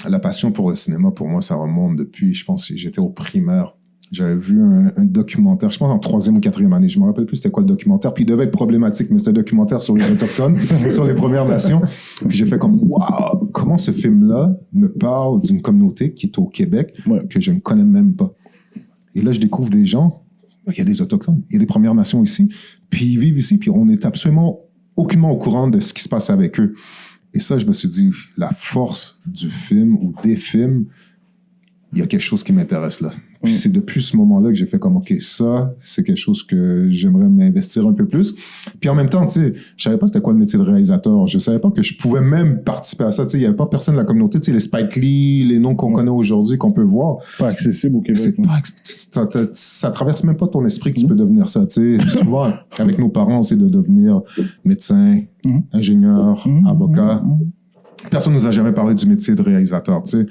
la passion pour le cinéma, pour moi, ça remonte depuis, je pense, que j'étais au primaire. J'avais vu un documentaire, je pense en 3e ou 4e année, je me rappelle plus c'était quoi le documentaire, puis il devait être problématique, mais c'était un documentaire sur les Autochtones, sur les Premières Nations. Puis j'ai fait comme, waouh, comment ce film-là me parle d'une communauté qui est au Québec, que je ne connais même pas. Et là, je découvre des gens, il y a des Autochtones, il y a des Premières Nations ici, puis ils vivent ici, puis on est absolument aucunement au courant de ce qui se passe avec eux. Et ça, je me suis dit, la force du film ou des films, il y a quelque chose qui m'intéresse là. Puis c'est depuis ce moment-là que j'ai fait comme, OK, ça, c'est quelque chose que j'aimerais m'investir un peu plus. Puis en même temps, tu sais, je savais pas c'était quoi le métier de réalisateur. Je savais pas que je pouvais même participer à ça. Tu sais, il y avait pas personne de la communauté, tu sais, les Spike Lee, les noms qu'on connaît aujourd'hui, qu'on peut voir. Pas accessible au Québec. Ça traverse même pas ton esprit que tu peux devenir ça, tu sais. Souvent, avec nos parents, c'est de devenir médecin, ingénieur, avocat. Personne nous a jamais parlé du métier de réalisateur, tu sais.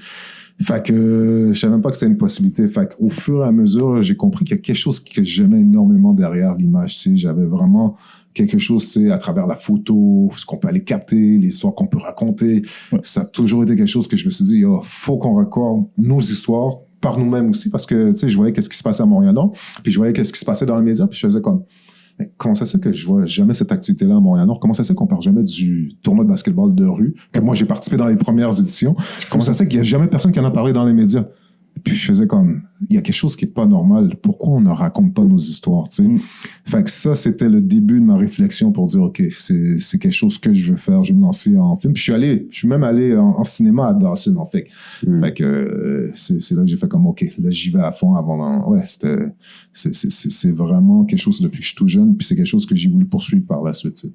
Fait que je savais même pas que c'était une possibilité. Fait qu'au fur et à mesure, j'ai compris qu'il y a quelque chose que j'aimais énormément derrière l'image. Tu sais, j'avais vraiment quelque chose, tu sais, à travers la photo, ce qu'on peut aller capter, l'histoire qu'on peut raconter. Ça a toujours été quelque chose que je me suis dit, oh, faut qu'on raconte nos histoires par nous-mêmes aussi, parce que, tu sais, je voyais qu'est-ce qui se passait à Montréal-Nord, puis je voyais qu'est-ce qui se passait dans les médias, puis je faisais comme, mais comment ça se fait que je vois jamais cette activité-là à Montréal-Nord? Comment ça se fait qu'on parle jamais du tournoi de basketball de rue? Que moi, j'ai participé dans les premières éditions. Comment ça se fait qu'il y a jamais personne qui en a parlé dans les médias? Puis je faisais comme, il y a quelque chose qui est pas normal. Pourquoi on ne raconte pas nos histoires, tu sais? Fait que ça, c'était le début de ma réflexion pour dire, OK, c'est quelque chose que je veux faire. Je vais me lancer en film. Puis je suis même allé en cinéma à Dawson, en fait. Fait que c'est là que j'ai fait comme, OK, là, j'y vais à fond avant. Ouais, c'est vraiment quelque chose depuis que je suis tout jeune. Puis c'est quelque chose que j'ai voulu poursuivre par la suite, tu sais.